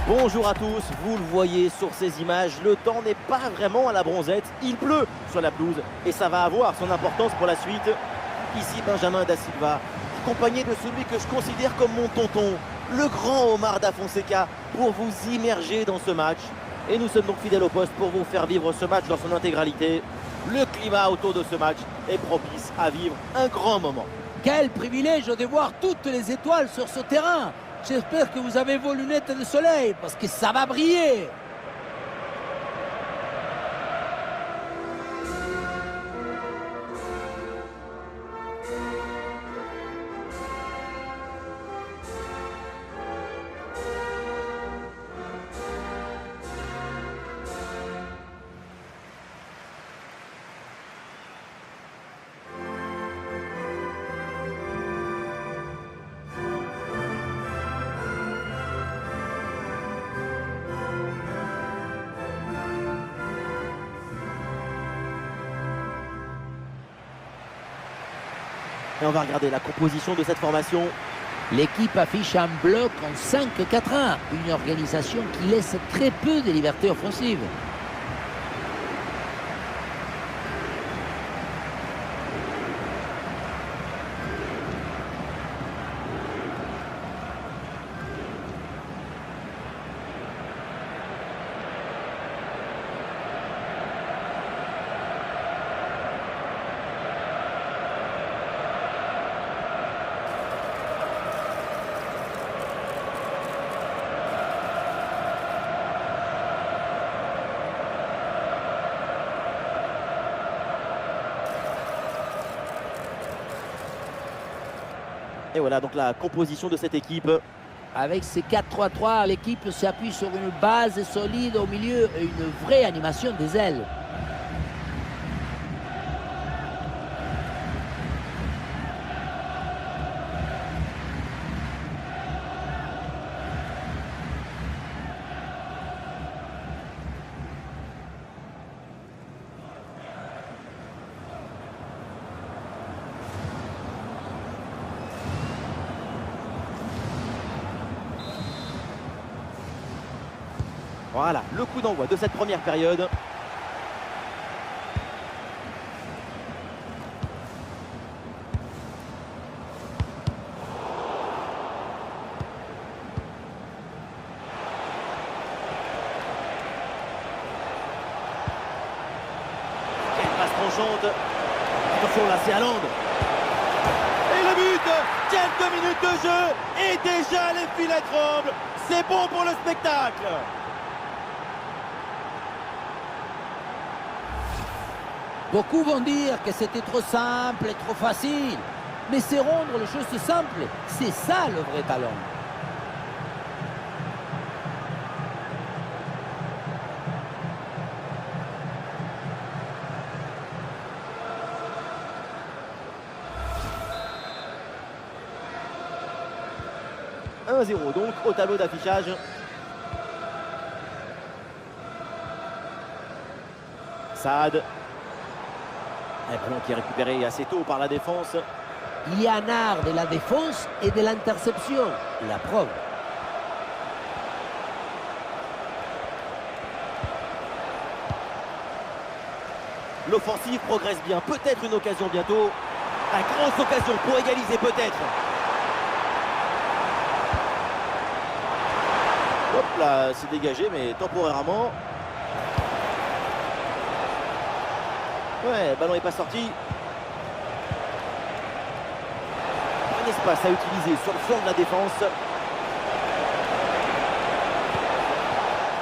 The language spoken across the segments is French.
Bonjour à tous, vous le voyez sur ces images, le temps n'est pas vraiment à la bronzette, il pleut sur la pelouse et ça va avoir son importance pour la suite. Ici Benjamin Da Silva, accompagné de celui que je considère comme mon tonton, le grand Omar Da Fonseca, pour vous immerger dans ce match. Et nous sommes donc fidèles au poste pour vous faire vivre ce match dans son intégralité. Le climat autour de ce match est propice à vivre un grand moment. Quel privilège de voir toutes les étoiles sur ce terrain. J'espère que vous avez vos lunettes de soleil parce que ça va briller. Et on va regarder la composition de cette formation. L'équipe affiche un bloc en 5-4-1, une organisation qui laisse très peu de liberté offensive. Et voilà donc la composition de cette équipe. Avec ces 4-3-3, l'équipe s'appuie sur une base solide au milieu et une vraie animation des ailes. Voilà, le coup d'envoi de cette première période. Quelle passe tranchante. Attention là, c'est Haaland. Et le but. Quelques minutes de jeu et déjà les filets tremblent. C'est bon pour le spectacle. Beaucoup vont dire que c'était trop simple et trop facile. Mais c'est rendre les choses simples. C'est ça le vrai talent. « 1-0 donc au tableau d'affichage. Saad. Un ballon qui est récupéré assez tôt par la défense. Il y a un art de la défense et de l'interception. La preuve. L'offensive progresse bien. Peut-être une occasion bientôt. Une grosse occasion pour égaliser peut-être. Hop là, c'est dégagé mais temporairement. Ouais, le ballon n'est pas sorti. Un espace à utiliser sur le flanc de la défense.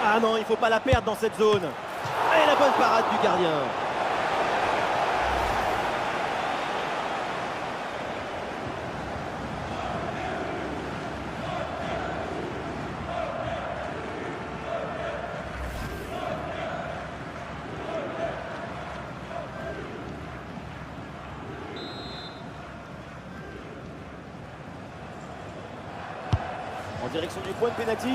Ah non, il ne faut pas la perdre dans cette zone. Et la bonne parade du gardien. En direction du point de pénalty.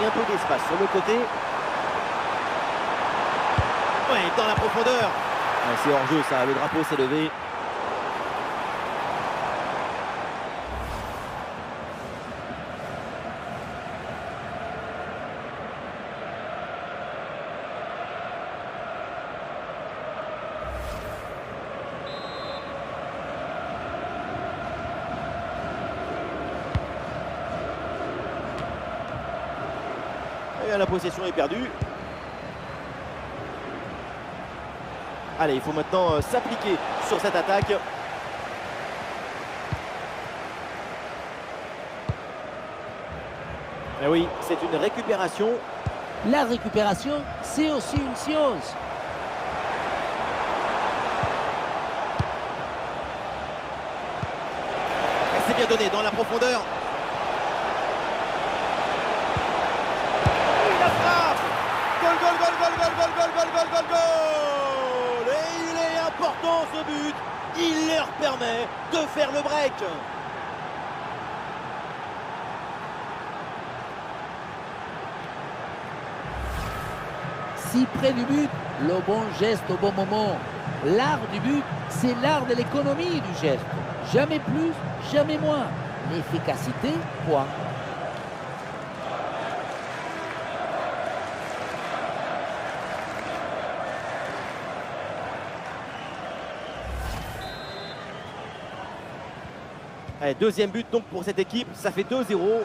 Et un peu d'espace sur le côté. Ouais, dans la profondeur. Ouais, c'est hors jeu ça, le drapeau s'est levé. Et la possession est perdue. Allez, il faut maintenant s'appliquer sur cette attaque. Mais oui, c'est une récupération. La récupération, c'est aussi une science. Et c'est bien donné dans la profondeur. Et la frappe. Goal, goal, goal, goal, goal, goal, goal, goal, goal, goal, goal. Et il est important ce but. Il leur permet de faire le break. Si près du but, le bon geste au bon moment. L'art du but, c'est l'art de l'économie du geste. Jamais plus, jamais moins. L'efficacité, point. Allez, deuxième but donc pour cette équipe, ça fait 2-0.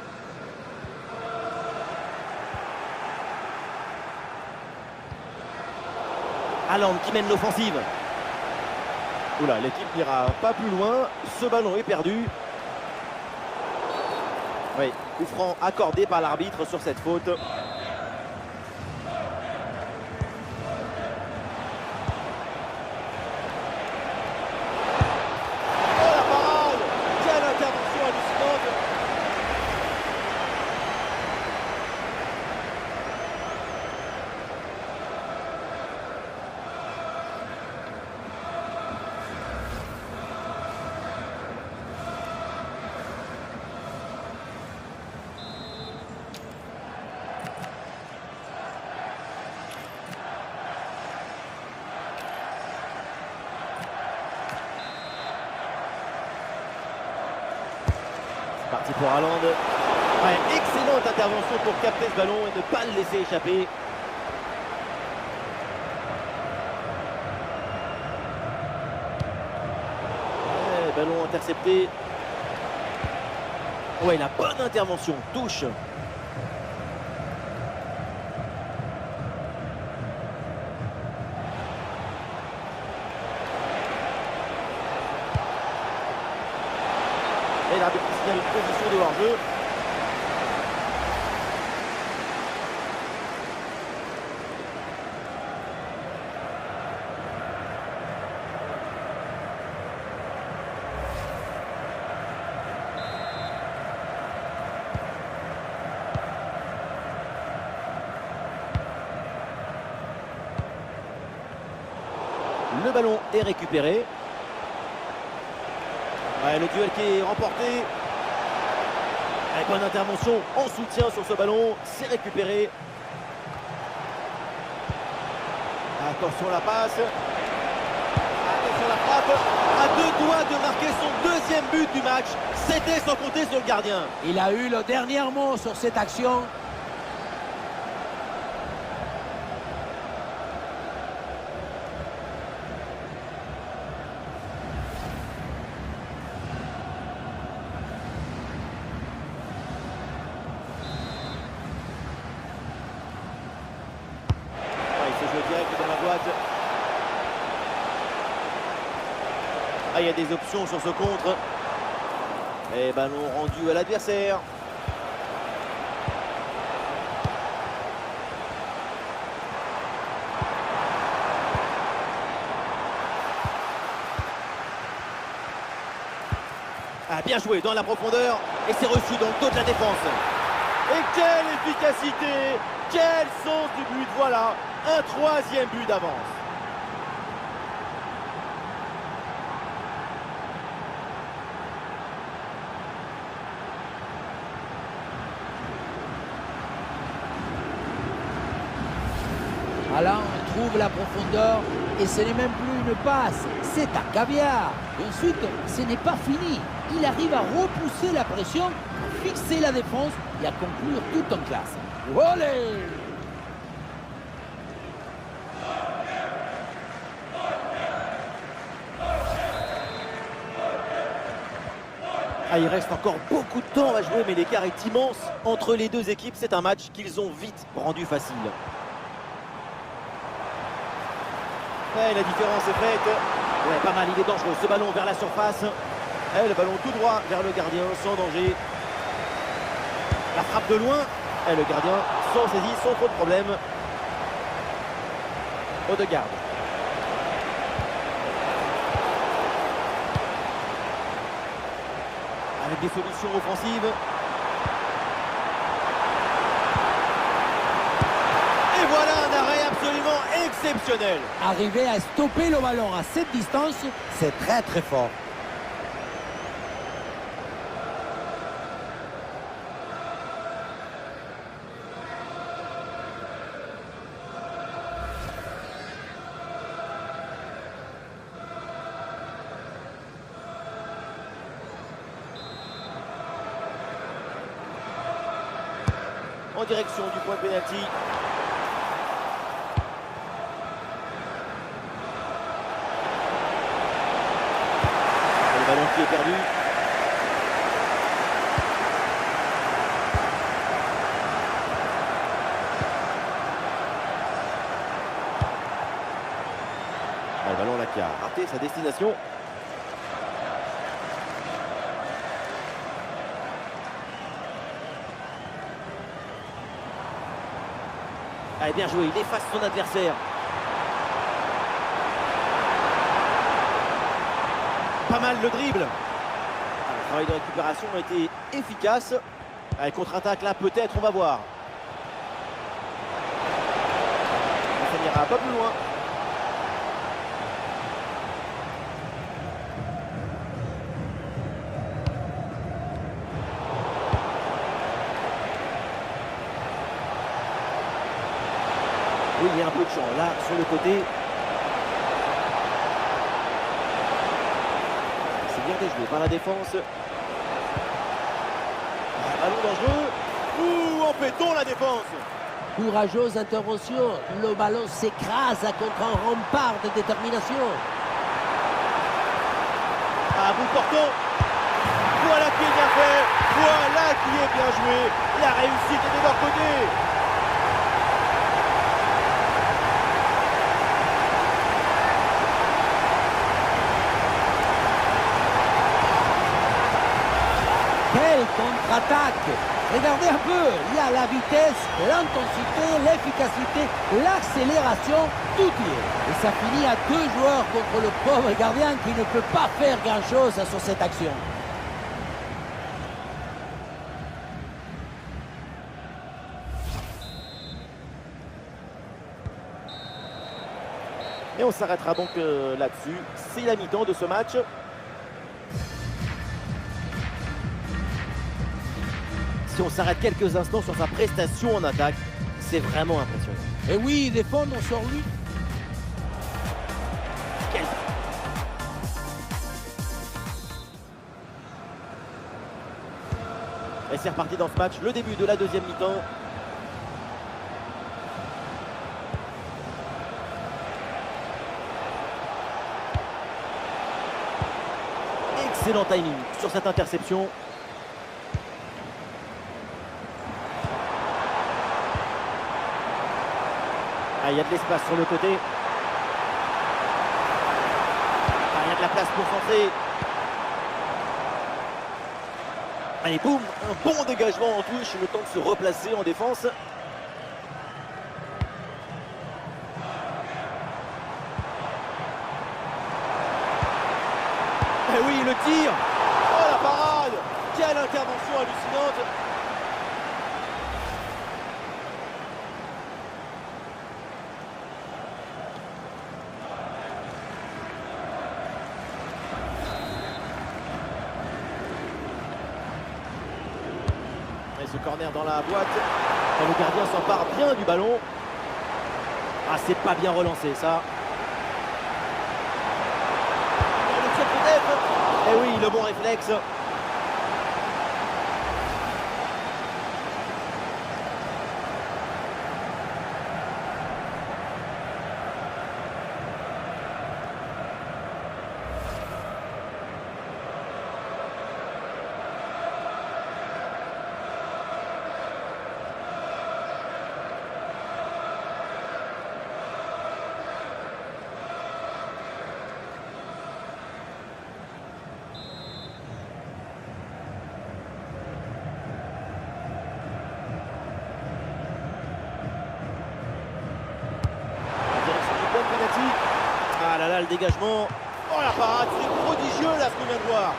Haaland qui mène l'offensive. Oula, l'équipe n'ira pas plus loin. Ce ballon est perdu. Oui, coup franc accordé par l'arbitre sur cette faute. Oh, la parade! Quelle intervention hallucinante! Parti pour Haaland. Ouais, excellente intervention pour capter ce ballon et ne pas le laisser échapper. Ouais, ballon intercepté. Ouais, la bonne intervention. Touche. Et l'arbitre signale une position de hors-jeu. Le ballon est récupéré. Ouais, le duel qui est remporté. Avec bonne intervention en soutien sur ce ballon. C'est récupéré. Attention la passe. Attention la frappe. À deux doigts de marquer son deuxième but du match. C'était sans compter sur le gardien. Il a eu le dernier mot sur cette action. Direct dans la boîte. Ah, il y a des options sur ce contre. Et ballon rendu à l'adversaire. Ah, bien joué dans la profondeur. Et c'est reçu dans le dos de la défense. Et quelle efficacité! Quel sens du but! Voilà, un troisième but d'avance. Haaland trouve la profondeur et ce n'est même plus une passe, c'est un caviar. Et ensuite, ce n'est pas fini. Il arrive à repousser la pression, à fixer la défense et à conclure tout en classe. Olé! Ah, il reste encore beaucoup de temps à jouer, mais l'écart est immense entre les deux équipes. C'est un match qu'ils ont vite rendu facile. Ouais, la différence est faite. Ouais, pas mal, il est dangereux. Ce ballon vers la surface. Et le ballon tout droit vers le gardien, sans danger. La frappe de loin. Et le gardien s'en saisit sans trop de problème. Odegaard. Avec des solutions offensives. Et voilà un arrêt absolument exceptionnel. Arriver à stopper le ballon à cette distance, c'est très très fort. En direction du point de pénalty. Le ballon qui est perdu. Le ballon là qui a raté sa destination. Allez, bien joué, il efface son adversaire. Pas mal le dribble. Le travail de récupération a été efficace. Allez, contre-attaque là, peut-être, on va voir. Ça n'ira pas plus loin. Oui, il y a un peu de champ là sur le côté. C'est bien déjoué par la défense. Ballon dangereux. Ouh, en béton la défense. Courageuse intervention. Le ballon s'écrase contre un rempart de détermination. À bout portant. Voilà qui est bien fait. Voilà qui est bien joué. La réussite est de leur côté. Quelle contre-attaque! Regardez un peu, il y a la vitesse, l'intensité, l'efficacité, l'accélération, tout y est. Et ça finit à 2 joueurs contre le pauvre gardien qui ne peut pas faire grand-chose sur cette action. Et on s'arrêtera donc là-dessus. C'est la mi-temps de ce match. Si on s'arrête quelques instants sur sa prestation en attaque, c'est vraiment impressionnant. Et oui, défendre sur lui. Et c'est reparti dans ce match, le début de la deuxième mi-temps. Excellent timing sur cette interception. Ah, il y a de l'espace sur le côté. Ah, il y a de la place pour centrer. Allez, boum, un bon dégagement en touche, le temps de se replacer en défense. Et oui, le tir. Oh, la parade. Quelle intervention hallucinante. Et ce corner dans la boîte. Et le gardien s'empare bien du ballon. Ah, c'est pas bien relancé, ça. Et oui, le bon réflexe. dégagement. Oh la parade, c'est prodigieux là ce qu'on vient de voir.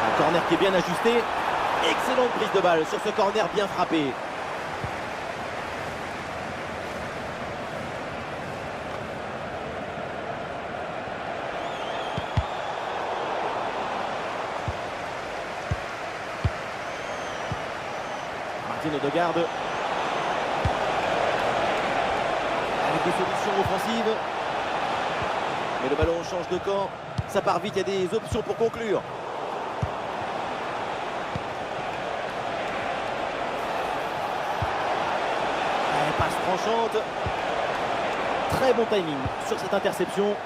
Un corner qui est bien ajusté. Excellente prise de balle sur ce corner bien frappé. Martin Odegaard. Avec des solutions offensives. Mais le ballon change de camp. Ça part vite, il y a des options pour conclure. Passe tranchante. Très bon timing sur cette interception.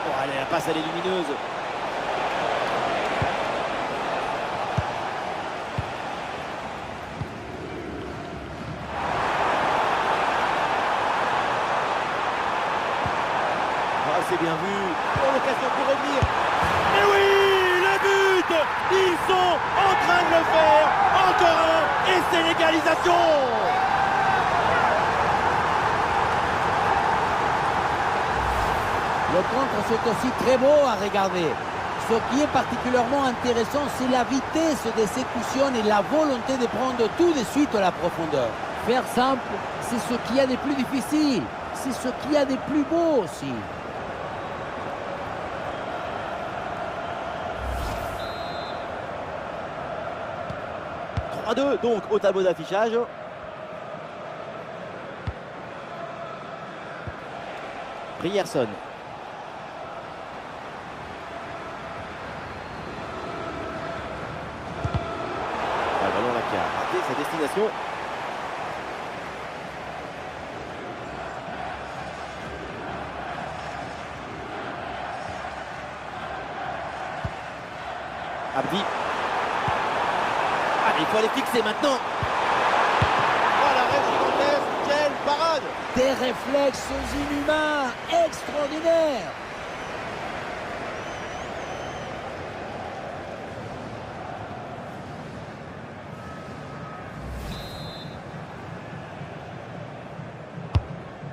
Oh, allez, la passe elle est lumineuse. Ah, c'est bien vu. Oh, l'occasion pour revenir. Mais oui, le but! Ils sont en train de le faire. Encore un et c'est l'égalisation. Le contre, c'est aussi très beau à regarder. Ce qui est particulièrement intéressant, c'est la vitesse d'exécution et la volonté de prendre tout de suite à la profondeur. Faire simple, c'est ce qu'il y a de plus difficile. C'est ce qu'il y a de plus beau aussi. À 2 donc au tableau d'affichage. Ryerson. Le ballon là qui a raté sa destination. Abdi. Il faut aller fixer maintenant. Oh la rêve gigantesque, quelle parade! Des réflexes inhumains, extraordinaires.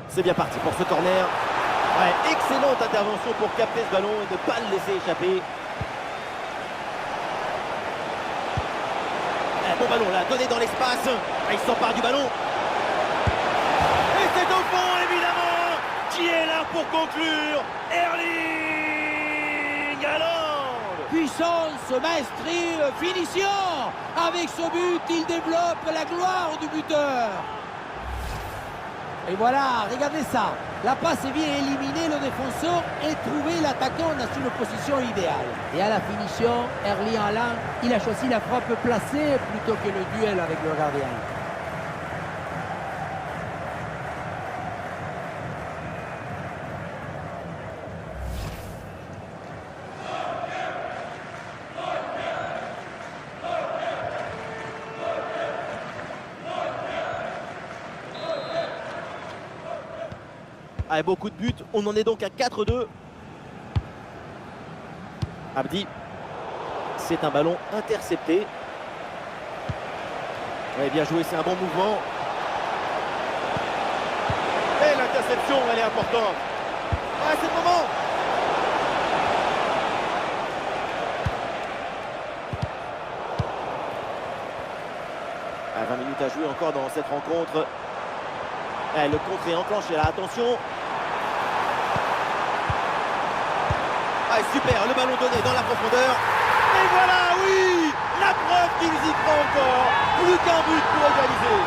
C'est bien parti pour ce corner. Ouais, excellente intervention pour capter ce ballon et ne pas le laisser échapper. Bon ballon là, donné dans l'espace. Il s'empare du ballon. Et c'est au fond évidemment. Qui est là pour conclure? Erling Haaland. Puissance, maestrie, finition. Avec ce but, il développe la gloire du buteur. Et voilà, regardez ça. La passe vient éliminer le défenseur et trouver l'attaquant dans une position idéale. Et à la finition, Erling Haaland, il a choisi la frappe placée plutôt que le duel avec le gardien. Ah, beaucoup de buts, on en est donc à 4-2. Abdi, c'est un ballon intercepté. Ouais, bien joué, c'est un bon mouvement. Et l'interception, elle est importante. Ah, c'est le moment. Ah, 20 minutes à jouer encore dans cette rencontre. Ah, le contre est enclenché là, attention. Ah, super, le ballon donné dans la profondeur. Et voilà, oui, la preuve qu'ils y croient encore. Plus qu'un but pour égaliser.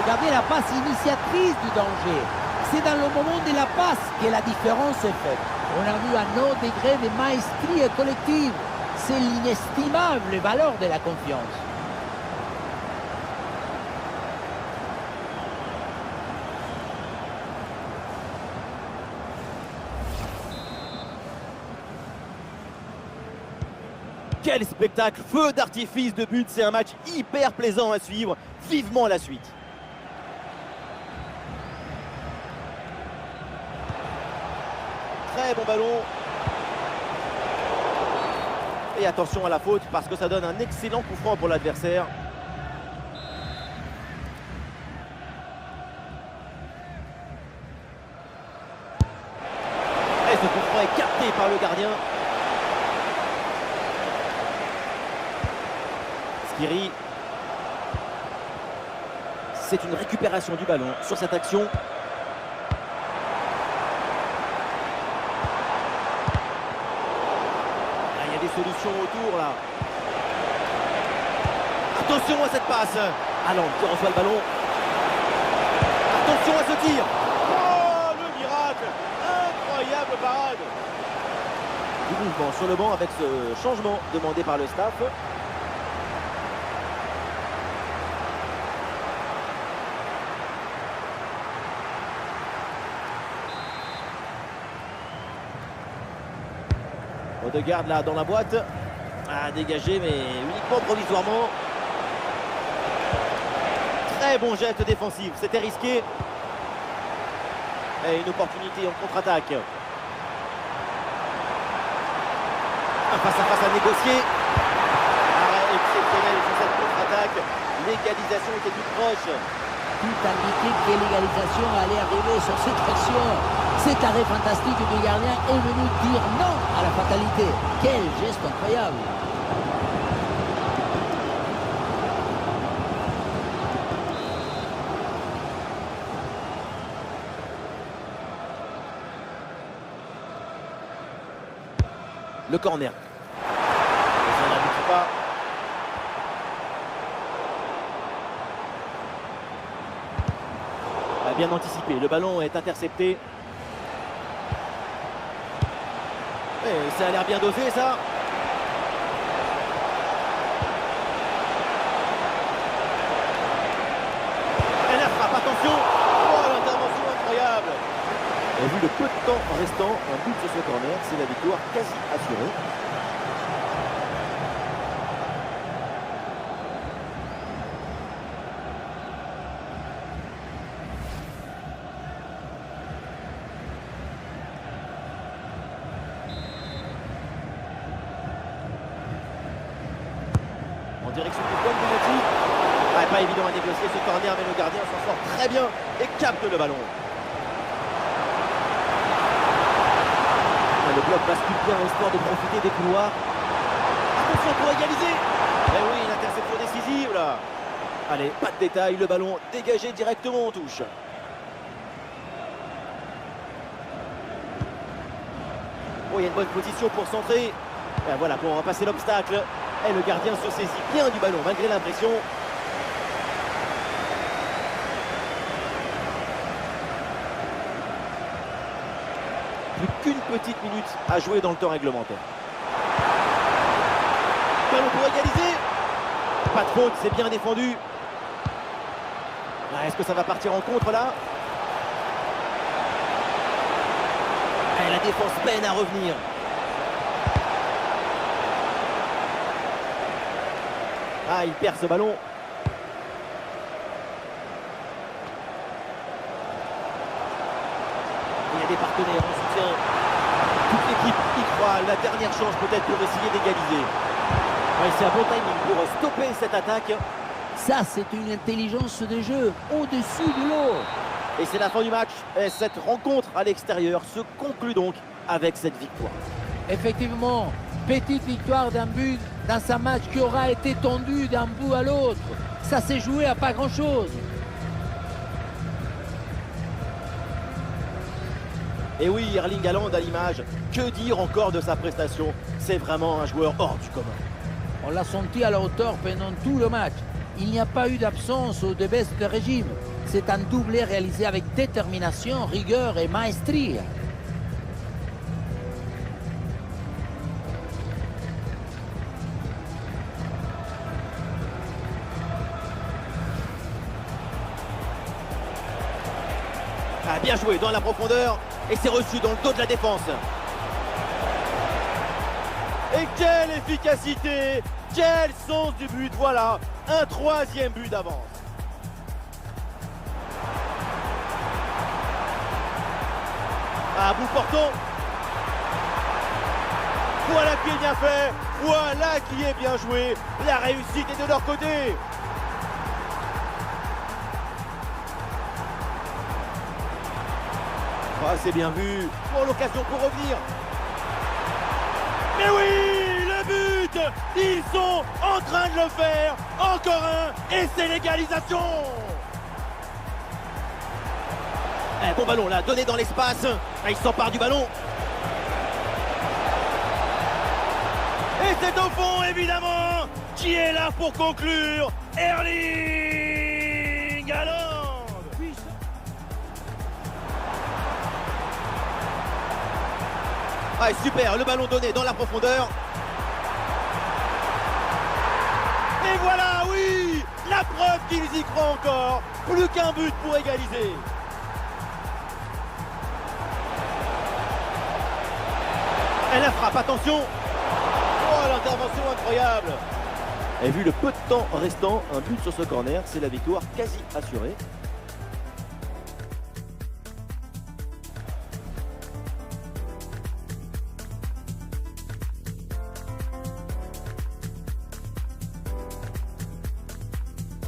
Regardez la passe initiatrice du danger. C'est dans le moment de la passe que la différence est faite. On a vu un autre degré de maestrie collective. C'est l'inestimable valeur de la confiance. Quel spectacle, feu d'artifice de but, c'est un match hyper plaisant à suivre, vivement la suite. Très bon ballon. Et attention à la faute parce que ça donne un excellent coup franc pour l'adversaire. Et ce coup franc est capté par le gardien. Skiri. C'est une récupération du ballon sur cette action. Il y a des solutions autour là. Attention à cette passe. Allende qui reçoit le ballon. Attention à ce tir. Oh, le miracle. Incroyable parade. Du mouvement sur le banc avec ce changement demandé par le staff. Odegaard là dans la boîte. Ah, dégagé mais uniquement provisoirement. Très bon geste défensif, c'était risqué. Et une opportunité en contre-attaque. Un face-à-face à négocier. Arrêt exceptionnel sur cette contre-attaque. L'égalisation était toute proche. Tout indiquait que l'égalisation allait arriver sur cette action. Cet arrêt fantastique du gardien est venu dire non à la fatalité. Quel geste incroyable! Le corner. Et ça n'aboutit pas. Bien anticipé, le ballon est intercepté. Et ça a l'air bien dosé ça. Et la frappe, attention. Oh, l'intervention incroyable. Et vu le peu de temps restant, un but sur ce corner, c'est la victoire quasi assurée. En direction du point de penalty. Pas évident à négocier ce corner, mais le gardien s'en sort très bien et capte le ballon. Le bloc bascule bien histoire de profiter des couloirs. Attention pour égaliser. Eh oui, l'interception décisive là. Allez, pas de détail, le ballon dégagé directement en touche. Oh, il y a une bonne position pour centrer. Et voilà, pour passer l'obstacle. Et le gardien se saisit bien du ballon malgré l'impression. Plus qu'une petite minute à jouer dans le temps réglementaire. Ballon pour égaliser. Pas de faute, c'est bien défendu. Est-ce que ça va partir en contre là? Et la défense peine à revenir. Ah, il perd ce ballon. Il y a des partenaires en soutien. Toute l'équipe y croit. La dernière chance peut-être pour essayer d'égaliser. Ouais, c'est un bon timing pour stopper cette attaque. Ça, c'est une intelligence de jeu au-dessus de l'eau. Et c'est la fin du match. Et cette rencontre à l'extérieur se conclut donc avec cette victoire. Effectivement, petite victoire d'un but dans un match qui aura été tendu d'un bout à l'autre. Ça s'est joué à pas grand-chose. Et oui, Erling Haaland à l'image. Que dire encore de sa prestation? C'est vraiment un joueur hors du commun. On l'a senti à la hauteur pendant tout le match. Il n'y a pas eu d'absence ou de baisse de régime. C'est un doublé réalisé avec détermination, rigueur et maestria. Ah, bien joué dans la profondeur et c'est reçu dans le dos de la défense. Et quelle efficacité, quel sens du but, voilà, un 3e but d'avance. À bout portant. Voilà qui est bien fait, voilà qui est bien joué, la réussite est de leur côté. Ah, c'est bien vu, pour l'occasion pour revenir. Mais oui, le but, ils sont en train de le faire, encore un, et c'est l'égalisation. Bon ballon là, donné dans l'espace, il s'empare du ballon. Et c'est au fond, évidemment, qui est là pour conclure, Erling Haaland. Ah, super, le ballon donné dans la profondeur. Et voilà, oui, la preuve qu'ils y croient encore. Plus qu'un but pour égaliser. Et la frappe, attention. Oh, l'intervention incroyable. Et vu le peu de temps restant, un but sur ce corner, c'est la victoire quasi assurée.